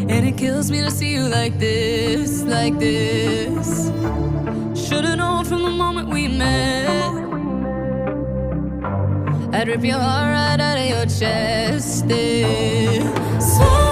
And it kills me to see you like this, like this. Should've known from the moment we met, I'd rip your heart right out of your chest. Yeah. So